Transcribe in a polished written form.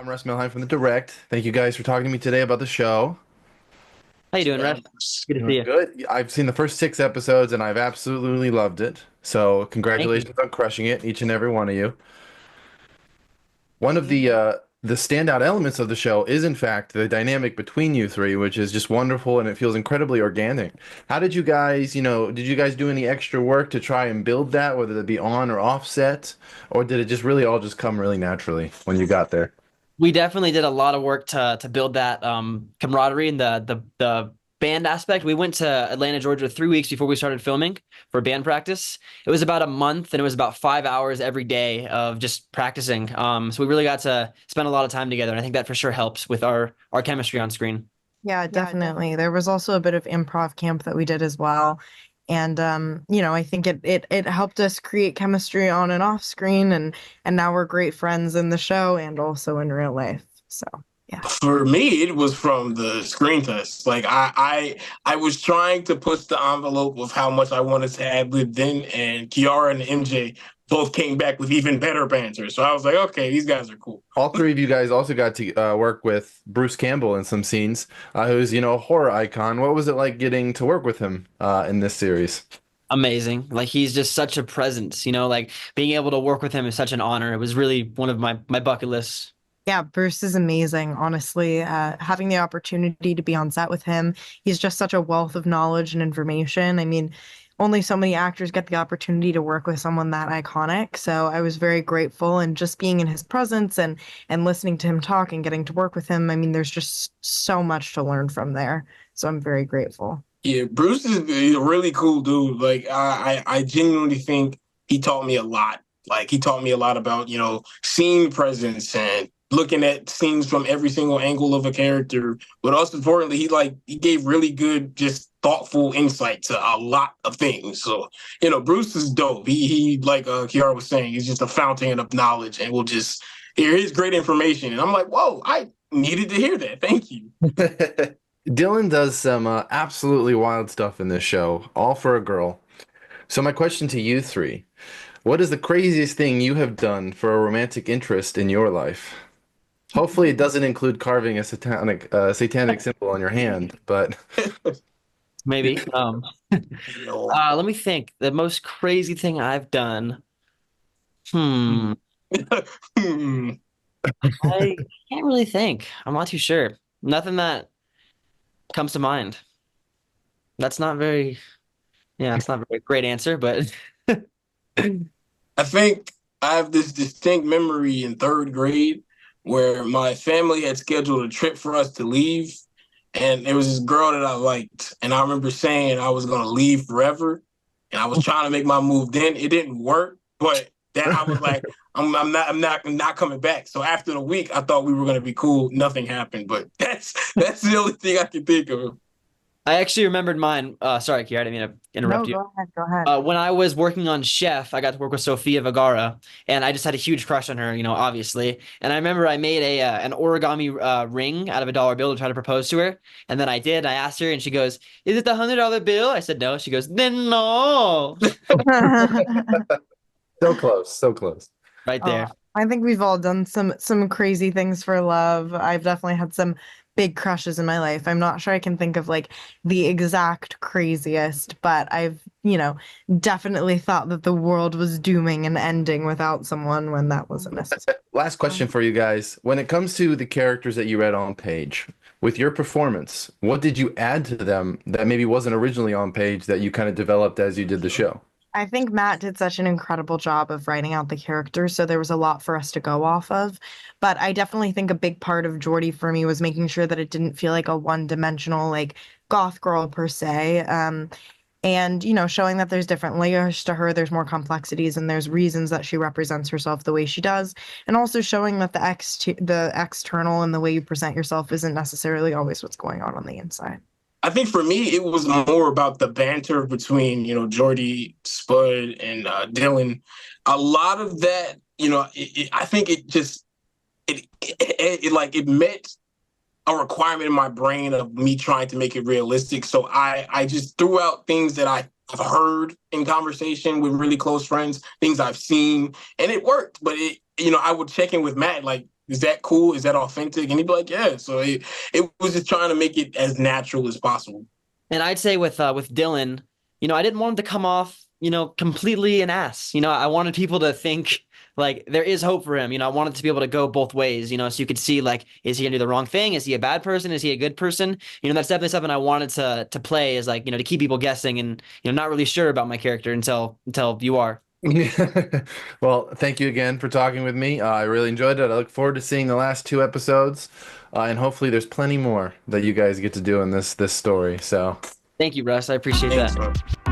I'm Russ Milheim from The Direct. Thank you guys for talking to me today about the show. How you doing, Russ? Good to see Doing you. good. I've seen the first 6 episodes and I've absolutely loved it. So Thank you. congratulations on crushing it, each and every one of you. One of You. the standout elements of the show is in fact the dynamic between you three, which is just wonderful and it feels incredibly organic. How did you guys, did you guys do any extra work to try and build that, whether it be on or off set, or did it just really all just come really naturally when you got there? We definitely did a lot of work to build that camaraderie and the band aspect. We went to Atlanta, Georgia 3 weeks before we started filming for band practice. It was about a month and it was about 5 hours every day of just practicing. So we really got to spend a lot of time together, and I think that for sure helps with our chemistry on screen. Yeah, definitely. There was also a bit of improv camp that we did as well. And I think it helped us create chemistry on and off screen, and now we're great friends in the show and also in real life. So yeah. For me, it was from the screen test. Like I was trying to push the envelope of how much I wanted to ad lib then, and Kiara and MJ both came back with even better banter. So I was like, okay, these guys are cool. All three of you guys also got to work with Bruce Campbell in some scenes, who's, a horror icon. What was it like getting to work with him in this series? Amazing. Like he's just such a presence, like being able to work with him is such an honor. It was really one of my bucket lists. Yeah, Bruce is amazing, honestly. Having the opportunity to be on set with him, he's just such a wealth of knowledge and information. I mean, only so many actors get the opportunity to work with someone that iconic. So I was very grateful, and just being in his presence and listening to him talk and getting to work with him. I mean, there's just so much to learn from there. So I'm very grateful. Yeah, Bruce is a really cool dude. Like I genuinely think he taught me a lot. Like he taught me a lot about, scene presence and looking at scenes from every single angle of a character. But also importantly, he gave really good, just thoughtful insight to a lot of things. So, Bruce is dope. He like Kiara was saying, he's just a fountain of knowledge and will just hear his great information. And I'm like, whoa, I needed to hear that. Thank you. Dylan does some absolutely wild stuff in this show, all for a girl. So my question to you three, what is the craziest thing you have done for a romantic interest in your life? Hopefully it doesn't include carving a satanic symbol on your hand, but Maybe. Let me think. The most crazy thing I've done. Hmm. Hmm. I can't really think. I'm not too sure. Nothing that comes to mind. That's not very, yeah, it's not a very great answer, but I think I have this distinct memory in third grade where my family had scheduled a trip for us to leave. And there was this girl that I liked. And I remember saying I was going to leave forever. And I was trying to make my move then. It didn't work. But then I was like, I'm not coming back. So after the week, I thought we were going to be cool. Nothing happened. But that's the only thing I can think of. I actually remembered mine. Sorry, Kiara, I didn't mean to No, interrupt you. go ahead, go ahead. When I was working on Chef, I got to work with Sofia Vergara, and I just had a huge crush on her, obviously. And I remember I made an origami ring out of a dollar bill to try to propose to her. And then I did. I asked her, and she goes, "Is it the $100 bill?" I said no. She goes, "Then no." so close, so close. Right there. I think we've all done some crazy things for love. I've definitely had some big crushes in my life. I'm not sure I can think of like the exact craziest, but I've, definitely thought that the world was dooming and ending without someone when that wasn't necessary. Last question for you guys. When it comes to the characters that you read on page, with your performance, what did you add to them that maybe wasn't originally on page that you kind of developed as you did the show? I think Matt did such an incredible job of writing out the characters, so there was a lot for us to go off of. But I definitely think a big part of Jordy for me was making sure that it didn't feel like a one-dimensional, like goth girl per se. And showing that there's different layers to her, there's more complexities, and there's reasons that she represents herself the way she does, and also showing that the external and the way you present yourself isn't necessarily always what's going on the inside. I think for me, it was more about the banter between, Jordy, Spud, and Dylan. A lot of that, I think it just, it met a requirement in my brain of me trying to make it realistic. So I just threw out things that I've heard in conversation with really close friends, things I've seen, and it worked. But I would check in with Matt, like, Is that cool? Is that authentic? And he'd be like, yeah. So it was just trying to make it as natural as possible. And I'd say with Dylan, I didn't want him to come off, completely an ass. I wanted people to think like there is hope for him. I wanted to be able to go both ways, so you could see like, is he gonna do the wrong thing? Is he a bad person? Is he a good person? That's definitely something I wanted to play, is like, to keep people guessing and, not really sure about my character until you are. Well, thank you again for talking with me. I really enjoyed it. I look forward to seeing the last 2 episodes, and hopefully there's plenty more that you guys get to do in this story. So Thank you, Russ. I appreciate Thanks, that. man.